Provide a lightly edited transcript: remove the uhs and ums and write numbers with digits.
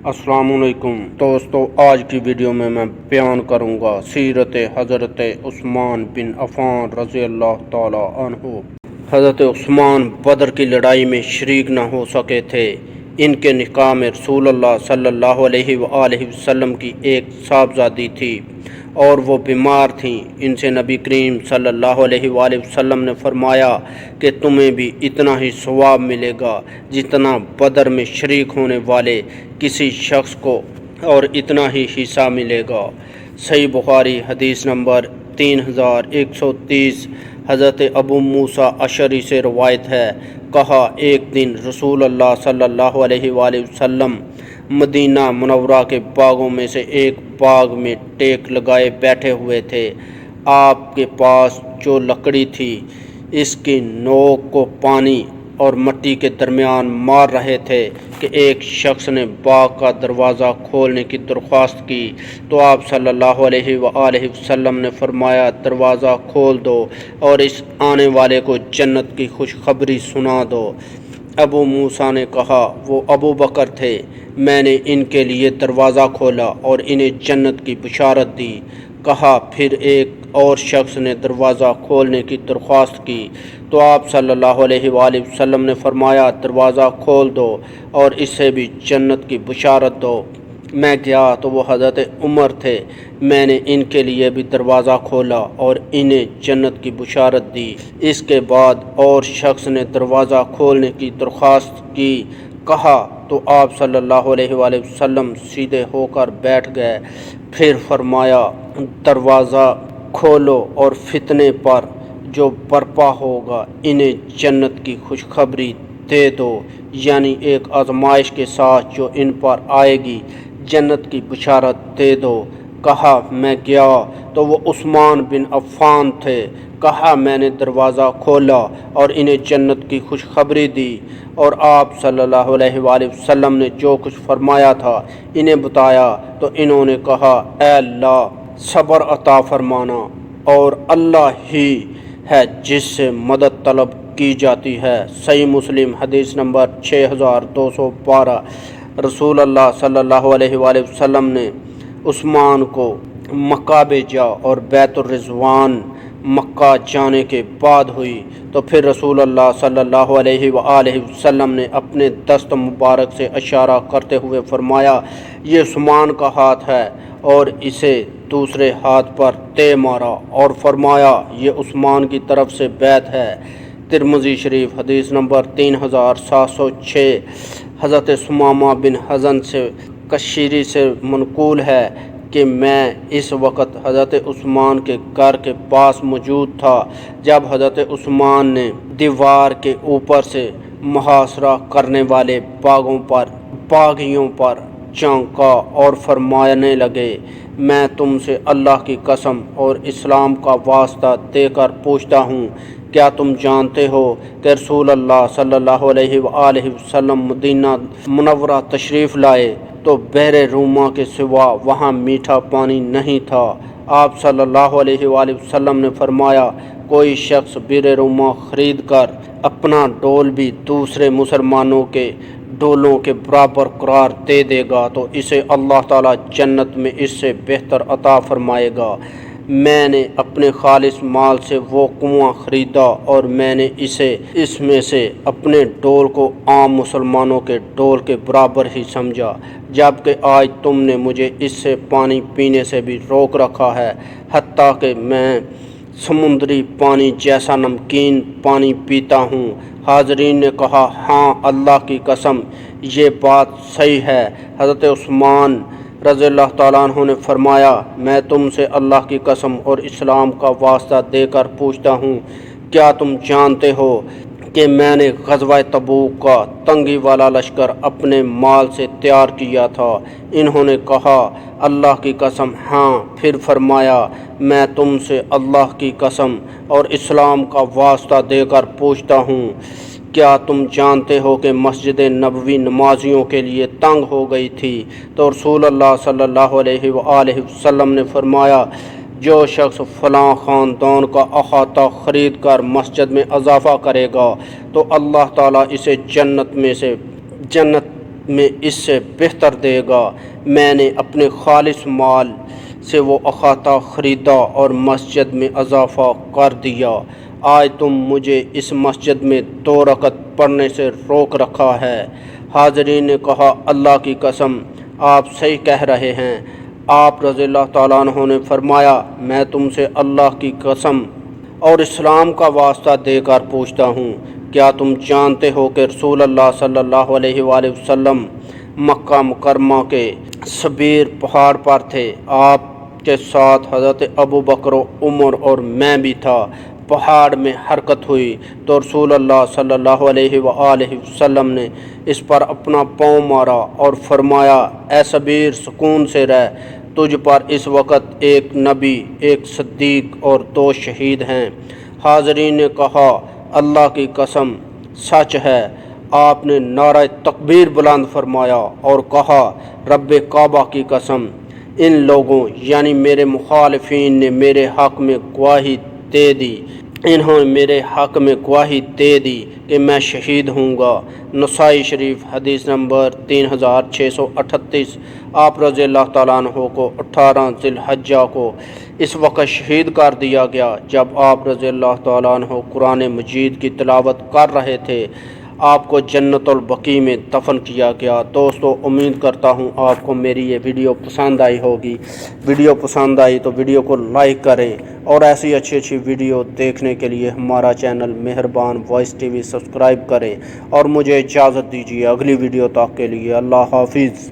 السلام علیکم دوستو، آج کی ویڈیو میں بیان کروں گا سیرت حضرت عثمان بن عفان رضی اللہ تعالی عنہ۔ حضرت عثمان بدر کی لڑائی میں شریک نہ ہو سکے تھے۔ ان کے نکاح میں رسول اللہ صلی اللہ علیہ وآلہ وسلم کی ایک صاحبزادی تھی اور وہ بیمار تھیں۔ ان سے نبی کریم صلی اللہ علیہ وآلہ وسلم نے فرمایا کہ تمہیں بھی اتنا ہی ثواب ملے گا جتنا بدر میں شریک ہونے والے کسی شخص کو، اور اتنا ہی حصہ ملے گا۔ صحیح بخاری حدیث نمبر 3130۔ حضرت ابو موسیٰ اشعری سے روایت ہے، کہا ایک دن رسول اللہ صلی اللہ علیہ وآلہ وسلم مدینہ منورہ کے باغوں میں سے ایک باغ میں ٹیک لگائے بیٹھے ہوئے تھے۔ آپ کے پاس جو لکڑی تھی اس کی نوک کو پانی اور مٹی کے درمیان مار رہے تھے کہ ایک شخص نے باغ کا دروازہ کھولنے کی درخواست کی تو آپ صلی اللہ علیہ وآلہ وسلم نے فرمایا، دروازہ کھول دو اور اس آنے والے کو جنت کی خوشخبری سنا دو۔ ابو موسیٰ نے کہا، وہ ابو بکر تھے۔ میں نے ان کے لیے دروازہ کھولا اور انہیں جنت کی بشارت دی۔ کہا پھر ایک اور شخص نے دروازہ کھولنے کی درخواست کی تو آپ صلی اللہ علیہ وآلہ وسلم نے فرمایا، دروازہ کھول دو اور اسے بھی جنت کی بشارت دو۔ میں گیا تو وہ حضرت عمر تھے۔ میں نے ان کے لیے بھی دروازہ کھولا اور انہیں جنت کی بشارت دی۔ اس کے بعد اور شخص نے دروازہ کھولنے کی درخواست کی۔ کہا تو آپ صلی اللہ علیہ وآلہ وسلم سیدھے ہو کر بیٹھ گئے۔ پھر فرمایا، دروازہ کھولو اور فتنے پر جو برپا ہوگا انہیں جنت کی خوشخبری دے دو، یعنی ایک آزمائش کے ساتھ جو ان پر آئے گی جنت کی بشارت دے دو۔ کہا میں گیا تو وہ عثمان بن عفان تھے۔ کہا میں نے دروازہ کھولا اور انہیں جنت کی خوشخبری دی اور آپ صلی اللہ علیہ وآلہ وسلم نے جو کچھ فرمایا تھا انہیں بتایا تو انہوں نے کہا، اے اللہ صبر عطا فرمانا، اور اللہ ہی ہے جس سے مدد طلب کی جاتی ہے۔ صحیح مسلم حدیث نمبر 6212۔ رسول اللہ صلی اللہ علیہ وآلہ وسلم نے عثمان کو مکہ بھیجا اور بیت الرضوان مکہ جانے کے بعد ہوئی تو پھر رسول اللہ صلی اللہ علیہ وآلہ وسلم نے اپنے دست مبارک سے اشارہ کرتے ہوئے فرمایا، یہ عثمان کا ہاتھ ہے، اور اسے دوسرے ہاتھ پر تے مارا اور فرمایا، یہ عثمان کی طرف سے بیعت ہے۔ ترمذی شریف حدیث نمبر 3706۔ حضرت ثمامہ بن حزن سے کشیری سے منقول ہے کہ میں اس وقت حضرت عثمان کے گھر کے پاس موجود تھا جب حضرت عثمان نے دیوار کے اوپر سے محاصرہ کرنے والے باغیوں پر چونکا اور فرمانے لگے، میں تم سے اللہ کی قسم اور اسلام کا واسطہ دے کر پوچھتا ہوں، کیا تم جانتے ہو کہ رسول اللہ صلی اللہ علیہ وآلہ وسلم مدینہ منورہ تشریف لائے تو بحر روما کے سوا وہاں میٹھا پانی نہیں تھا۔ آپ صلی اللہ علیہ وآلہ وسلم نے فرمایا، کوئی شخص بحر روما خرید کر اپنا ڈول بھی دوسرے مسلمانوں کے ڈولوں کے برابر قرار دے دے گا تو اسے اللہ تعالیٰ جنت میں اس سے بہتر عطا فرمائے گا۔ میں نے اپنے خالص مال سے وہ کنواں خریدا اور میں نے اس میں سے اپنے ڈول کو عام مسلمانوں کے ڈول کے برابر ہی سمجھا، جبکہ آج تم نے مجھے اس سے پانی پینے سے بھی روک رکھا ہے، حتیٰ کہ میں سمندری پانی جیسا نمکین پانی پیتا ہوں۔ حاضرین نے کہا، ہاں اللہ کی قسم یہ بات صحیح ہے۔ حضرت عثمان رضی اللہ تعالیٰ عنہ نے فرمایا، میں تم سے اللہ کی قسم اور اسلام کا واسطہ دے کر پوچھتا ہوں، کیا تم جانتے ہو کہ میں نے غزوہ تبوک کا تنگی والا لشکر اپنے مال سے تیار کیا تھا؟ انہوں نے کہا، اللہ کی قسم ہاں۔ پھر فرمایا، میں تم سے اللہ کی قسم اور اسلام کا واسطہ دے کر پوچھتا ہوں، کیا تم جانتے ہو کہ مسجد نبوی نمازیوں کے لیے تنگ ہو گئی تھی تو رسول اللہ صلی اللہ علیہ وآلہ وسلم نے فرمایا، جو شخص فلاں خاندان کا احاطہ خرید کر مسجد میں اضافہ کرے گا تو اللہ تعالیٰ اسے جنت میں اس سے بہتر دے گا۔ میں نے اپنے خالص مال سے وہ احاطہ خریدا اور مسجد میں اضافہ کر دیا۔ آج تم مجھے اس مسجد میں 2 رکعت پڑھنے سے روک رکھا ہے۔ حاضرین نے کہا اللہ کی قسم آپ صحیح کہہ رہے ہیں۔ آپ رضی اللہ تعالیٰ عنہ نے فرمایا میں تم سے اللہ کی قسم اور اسلام کا واسطہ دے کر پوچھتا ہوں، کیا تم جانتے ہو کہ رسول اللہ صلی اللہ علیہ وآلہ وسلم مکہ مکرمہ کے صبیر پہاڑ پر تھے؟ آپ کے ساتھ حضرت ابو بکر و عمر اور میں بھی تھا۔ پہاڑ میں حرکت ہوئی تو رسول اللہ صلی اللہ علیہ وآلہ وسلم نے اس پر اپنا پاؤں مارا اور فرمایا اے صبیر سکون سے رہ، تجھ پر اس وقت ایک نبی، ایک صدیق اور 2 شہید ہیں۔ حاضرین نے کہا اللہ کی قسم سچ ہے۔ آپ نے نعرہ تکبیر بلند فرمایا اور کہا رب کعبہ کی قسم ان لوگوں یعنی میرے مخالفین نے میرے حق میں گواہی دے دی، انہوں نے میرے حق میں گواہی دے دی کہ میں شہید ہوں گا۔ نسائی شریف حدیث نمبر 3638۔ آپ رضی اللہ تعالیٰ عنہ کو 18 ذی الحجہ کو اس وقت شہید کر دیا گیا جب آپ رضی اللہ تعالیٰ عنہ قرآن مجید کی تلاوت کر رہے تھے۔ آپ کو جنت البقیع میں دفن کیا گیا۔ دوستو امید کرتا ہوں آپ کو میری یہ ویڈیو پسند آئی ہوگی۔ ویڈیو پسند آئی تو ویڈیو کو لائک کریں اور ایسی اچھی ویڈیو دیکھنے کے لیے ہمارا چینل مہربان وائس ٹی وی سبسکرائب کریں اور مجھے اجازت دیجیے اگلی ویڈیو تک کے لیے اللہ حافظ۔